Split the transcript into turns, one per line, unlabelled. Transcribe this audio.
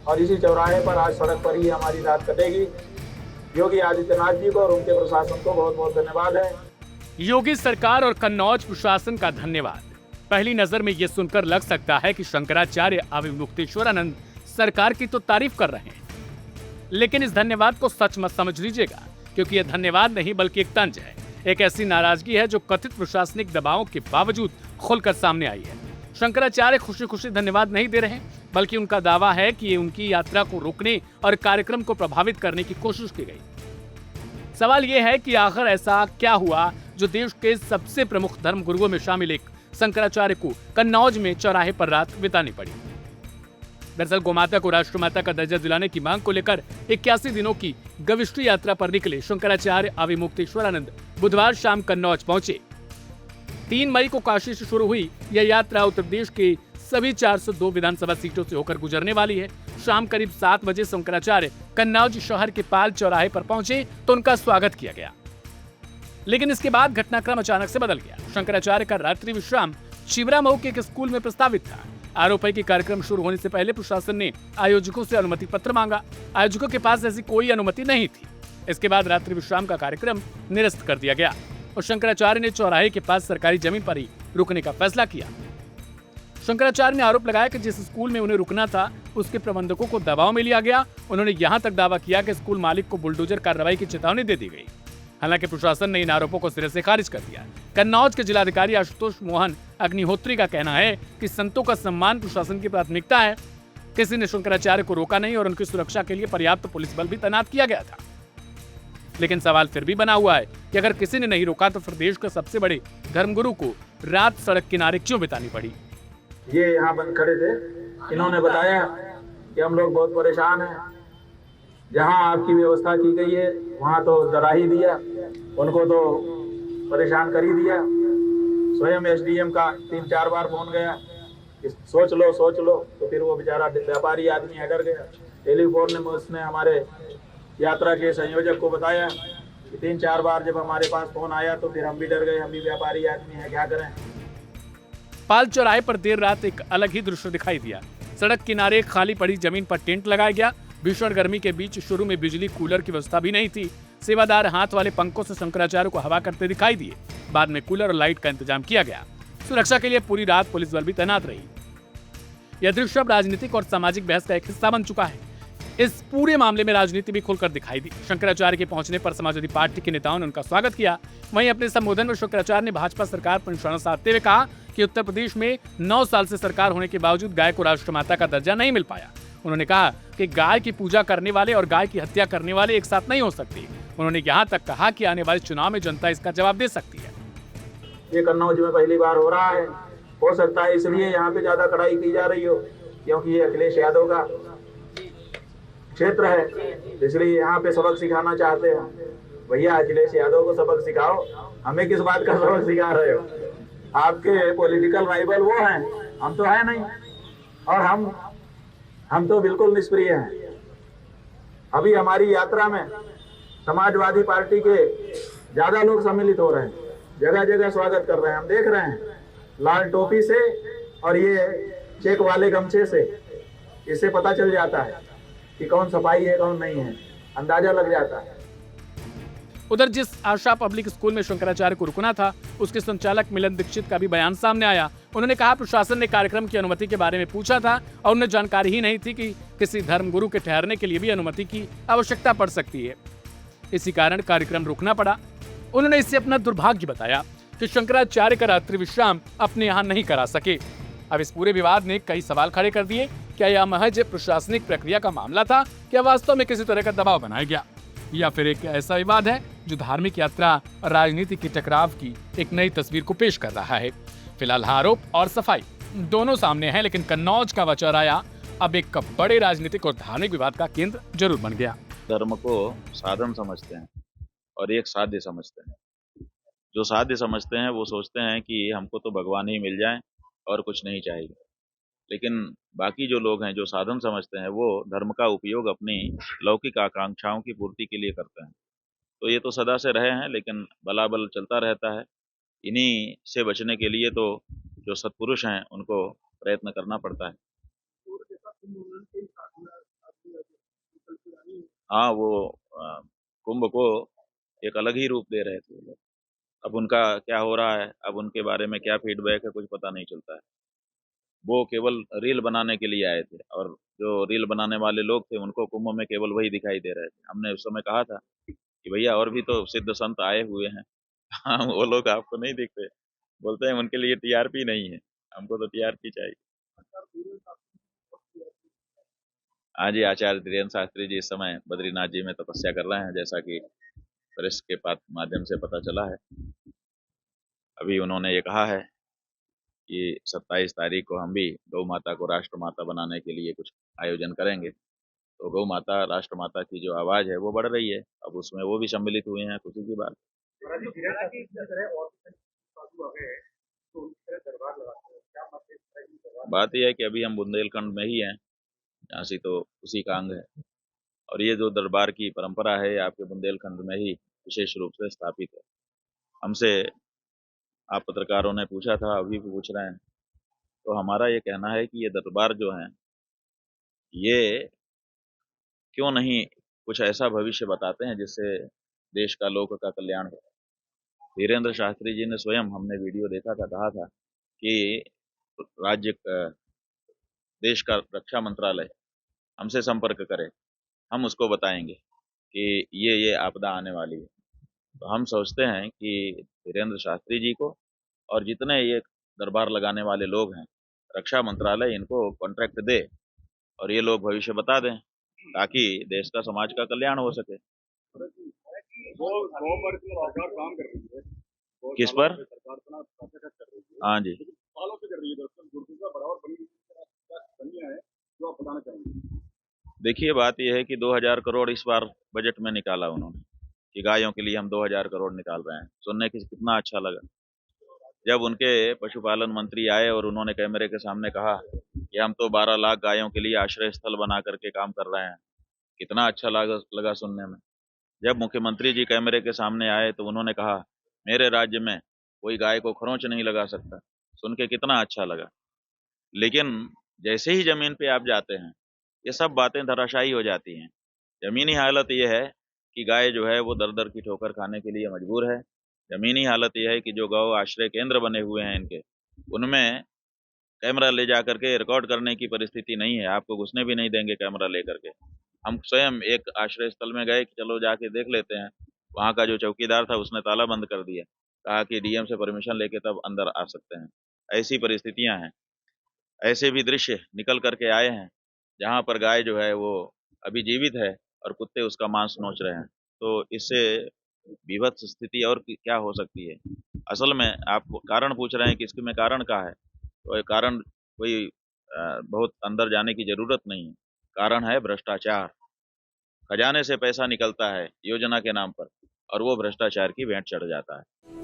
और इसी चौराहे पर आज सड़क पर ही हमारी रात कटेगी। योगी आदित्यनाथ जी को और उनके प्रशासन को बहुत बहुत धन्यवाद है।
योगी सरकार और कन्नौज प्रशासन का धन्यवाद। पहली नजर में ये सुनकर लग सकता है कि शंकराचार्य अविमुक्तेश्वरानंद सरकार की तो तारीफ कर रहे हैं, लेकिन इस धन्यवाद को सच मत समझ लीजिएगा, क्योंकि यह धन्यवाद नहीं बल्कि एक तंज है। एक ऐसी नाराजगी है जो कथित प्रशासनिक दबावों के बावजूद खुलकर सामने आई है। शंकराचार्य खुशी खुशी धन्यवाद नहीं दे रहे, बल्कि उनका दावा है कि ये उनकी यात्रा को रोकने और कार्यक्रम को प्रभावित करने की कोशिश की गई। सवाल यह है कि आखिर ऐसा क्या हुआ जो देश के सबसे प्रमुख धर्म गुरुओं में शामिल एक शंकराचार्य को कन्नौज में चौराहे पर रात बितानी पड़ी। दरअसल गोमाता को राष्ट्रमाता का दर्जा दिलाने की मांग को लेकर 81 दिनों की गविष्ठी यात्रा पर निकले शंकराचार्य अविमुक्तेश्वरानंद बुधवार शाम कन्नौज पहुंचे। 3 मई को काशी से शुरू हुई यह यात्रा उत्तर प्रदेश के सभी 402 विधानसभा सीटों से होकर गुजरने वाली है। शाम करीब 7 बजे शंकराचार्य कन्नौज शहर के पाल चौराहे पर पहुंचे तो उनका स्वागत किया गया, लेकिन इसके बाद घटनाक्रम अचानक से बदल गया। शंकराचार्य का रात्रि विश्राम छिबरामऊ के एक स्कूल में प्रस्तावित था। आरोप है कि कार्यक्रम शुरू होने से पहले प्रशासन ने आयोजकों से अनुमति पत्र मांगा। आयोजकों के पास ऐसी कोई अनुमति नहीं थी। इसके बाद रात्रि विश्राम का कार्यक्रम निरस्त कर दिया गया और शंकराचार्य ने चौराहे के पास सरकारी जमीन पर ही रुकने का फैसला किया। शंकराचार्य ने आरोप लगाया कि जिस स्कूल में उन्हें रुकना था उसके प्रबंधकों को दबाव में लिया गया। उन्होंने यहां तक दावा किया कि स्कूल मालिक को बुलडोजर कार्रवाई की चेतावनी दे दी गई। हालांकि प्रशासन ने इन आरोपों को सिरे से खारिज कर दिया। कन्नौज के जिलाधिकारी आशुतोष मोहन अग्निहोत्री का कहना है कि संतों का सम्मान प्रशासन की प्राथमिकता है। किसी ने शंकराचार्य को रोका नहीं और उनकी सुरक्षा के लिए पर्याप्त पुलिस बल भी तैनात किया गया था। लेकिन सवाल फिर भी बना हुआ है कि अगर किसी ने नहीं रोका तो फिर देश के सबसे बड़े धर्मगुरु को रात सड़क किनारे क्यों बितानी पड़ी।
ये यहाँ बंद खड़े थे, इन्होंने बताया कि हम लोग बहुत परेशान हैं, जहाँ आपकी व्यवस्था की गई है वहाँ तो डरा ही दिया, उनको तो परेशान कर ही दिया। स्वयं एसडीएम का 3-4 बार फोन गया कि सोच लो, तो फिर वो बेचारा व्यापारी आदमी है डर गया। टेलीफोन में उसने हमारे यात्रा के संयोजक को बताया कि 3-4 बार जब हमारे पास फोन आया तो फिर हम भी डर गए, हम भी व्यापारी आदमी हैं, क्या करें।
पाल चौराहे पर देर रात एक अलग ही दृश्य दिखाई दिया। सड़क किनारे खाली पड़ी जमीन पर टेंट लगाया गया। भीषण गर्मी के बीच शुरू में बिजली कूलर की व्यवस्था भी नहीं थी। सेवादार हाथ वाले पंखों से शंकराचार्य को हवा करते दिखाई दिए। बाद में कूलर और लाइट का इंतजाम किया गया। सुरक्षा के लिए पूरी रात पुलिस बल भी तैनात रही। यह दृश्य अब राजनीतिक और सामाजिक बहस का एक हिस्सा बन चुका है। इस पूरे मामले में राजनीति भी खुलकर दिखाई दी। शंकराचार्य के पहुंचने पर समाजवादी पार्टी के नेताओं ने उनका स्वागत किया। वहीं अपने संबोधन में शंकराचार्य ने भाजपा सरकार पर निशाना साधते हुए कहा कि उत्तर प्रदेश में 9 साल से सरकार होने के बावजूद गाय को राष्ट्रमाता का दर्जा नहीं मिल पाया। उन्होंने कहा कि गाय की पूजा करने वाले और गाय की हत्या करने वाले एक साथ नहीं हो सकते। उन्होंने यहाँ तक कहा कि आने वाले चुनाव में जनता इसका जवाब दे सकती है।
ये कन्नौज में पहली बार हो रहा है, हो सकता है इसलिए यहाँ पे ज्यादा कड़ाई की जा रही हो, क्योंकि ये अखिलेश यादव का क्षेत्र है, इसलिए यहाँ पे सबक सिखाना चाहते हैं। भैया अखिलेश यादव को सबक सिखाओ, हमें किस बात का सबक सिखा रहे हो। आपके पॉलिटिकल राइवल वो हैं, हम तो है नहीं, और हम तो बिल्कुल निष्क्रिय हैं। अभी हमारी यात्रा में समाजवादी पार्टी के ज्यादा लोग सम्मिलित हो रहे हैं, जगह जगह स्वागत कर रहे हैं, हम देख रहे हैं। लाल टोपी से और ये चेक वाले गमछे से, इससे पता चल जाता है कि कौन सफाई है कौन नहीं है, अंदाजा लग जाता है।
उधर जिस आशा पब्लिक स्कूल में शंकराचार्य को रुकना था, उसके संचालक मिलन दीक्षित का भी बयान सामने आया। उन्होंने कहा प्रशासन ने कार्यक्रम की अनुमति के बारे में पूछा था और उन्हें जानकारी ही नहीं थी कि किसी धर्मगुरु के ठहरने के लिए भी अनुमति की आवश्यकता पड़ सकती है। इसी कारण कार्यक्रम रुकना पड़ा। उन्होंने इसे अपना दुर्भाग्य बताया कि शंकराचार्य का रात्रि विश्राम अपने यहाँ नहीं करा सके। अब इस पूरे विवाद ने कई सवाल खड़े कर दिए। क्या यह महज प्रशासनिक प्रक्रिया का मामला था, क्या वास्तव में किसी तरह का दबाव बनाया गया, या फिर एक ऐसा विवाद है जो धार्मिक यात्रा और राजनीति के टकराव की एक नई तस्वीर को पेश कर रहा है। फिलहाल आरोप और सफाई दोनों सामने हैं, लेकिन कन्नौज का वह चौराहा अब एक बड़े राजनीतिक और धार्मिक विवाद का केंद्र जरूर बन गया।
धर्म को साधन समझते हैं और एक साध्य समझते हैं। जो साध्य समझते हैं वो सोचते हैं कि हमको तो भगवान ही मिल जाए और कुछ नहीं चाहिए, लेकिन बाकी जो लोग हैं जो साधन समझते हैं वो धर्म का उपयोग अपनी लौकिक आकांक्षाओं की पूर्ति के लिए करते हैं। तो ये तो सदा से रहे हैं, लेकिन बलाबल चलता रहता है। इन्हीं से बचने के लिए तो जो सत्पुरुष हैं उनको प्रयत्न करना पड़ता है। हाँ, वो कुंभ को एक अलग ही रूप दे रहे थे वो लोग। अब उनका क्या हो रहा है, अब उनके बारे में क्या फीडबैक है, कुछ पता नहीं चलता है। वो केवल रील बनाने के लिए आए थे, और जो रील बनाने वाले लोग थे उनको कुंभ में केवल वही दिखाई दे रहे थे। हमने उस समय कहा था कि भैया और भी तो सिद्ध संत आए हुए हैं। हाँ, वो लोग आपको नहीं दिखते। बोलते हैं उनके लिए टीआरपी नहीं है, हमको तो टीआरपी चाहिए। हाँ जी, आचार्य धीरेन्द्र शास्त्री जी इस समय बद्रीनाथ जी में तपस्या कर रहे हैं, जैसा कि प्रेस के माध्यम से पता चला है। अभी उन्होंने ये कहा है कि 27 तारीख को हम भी गौ माता को राष्ट्र माता बनाने के लिए कुछ आयोजन करेंगे। तो गौ माता, राष्ट्र माता की जो आवाज है वो बढ़ रही है, अब उसमें वो भी सम्मिलित हुए हैं, खुशी की बात। बात यह है कि अभी हम बुंदेलखंड में ही हैं, झांसी तो उसी का अंग है, और ये जो दरबार की परंपरा है आपके बुंदेलखंड में ही विशेष रूप से स्थापित है। हमसे आप पत्रकारों ने पूछा था, अभी भी पूछ रहे हैं, तो हमारा ये कहना है कि ये दरबार जो है ये क्यों नहीं कुछ ऐसा भविष्य बताते हैं जिससे देश का, लोक का कल्याण हो। धीरेन्द्र शास्त्री जी ने स्वयं, हमने वीडियो देखा था, कहा था कि राज्य देश का रक्षा मंत्रालय हमसे संपर्क करे, हम उसको बताएंगे कि ये आपदा आने वाली है। तो हम सोचते हैं कि धीरेन्द्र शास्त्री जी को और जितने ये दरबार लगाने वाले लोग हैं, रक्षा मंत्रालय इनको कॉन्ट्रैक्ट दे और ये लोग भविष्य बता दें, ताकि देश का, समाज का कल्याण हो सके। किस पर? हाँ जी, देखिए बात यह है कि 2000 करोड़ इस बार बजट में निकाला उन्होंने कि गायों के लिए हम 2000 करोड़ निकाल रहे हैं। सुनने की कितना अच्छा लगा जब उनके पशुपालन मंत्री आए और उन्होंने कैमरे के सामने कहा कि हम तो 12 लाख गायों के लिए आश्रय स्थल बना करके काम कर रहे हैं। कितना अच्छा लगा सुनने में। जब मुख्यमंत्री जी कैमरे के सामने आए तो उन्होंने कहा मेरे राज्य में कोई गाय को खरोंच नहीं लगा सकता। सुन के कितना अच्छा लगा। लेकिन जैसे ही जमीन पे आप जाते हैं ये सब बातें धराशायी हो जाती हैं। जमीनी हालत ये है कि गाय जो है वो दर दर की ठोकर खाने के लिए मजबूर है। जमीनी हालत यह है कि जो गौ आश्रय केंद्र बने हुए हैं इनके, उनमें कैमरा ले जा करके रिकॉर्ड करने की परिस्थिति नहीं है। आपको घुसने भी नहीं देंगे कैमरा लेकर के। हम स्वयं एक आश्रय स्थल में गए कि चलो जाके देख लेते हैं। वहाँ का जो चौकीदार था उसने ताला बंद कर दिया, कहा कि डीएम से परमिशन लेके तब अंदर आ सकते हैं। ऐसी परिस्थितियां हैं। ऐसे भी दृश्य निकल करके आए हैं जहाँ पर गाय जो है वो अभी जीवित है और कुत्ते उसका मांस नोच रहे हैं। तो इससे विभत्स स्थिति और क्या हो सकती है। असल में आप कारण पूछ रहे हैं कि इसमें कारण क्या है, तो ये कारण कोई बहुत अंदर जाने की जरूरत नहीं है। कारण है भ्रष्टाचार। खजाने से पैसा निकलता है योजना के नाम पर और वो भ्रष्टाचार की भेंट चढ़ जाता है।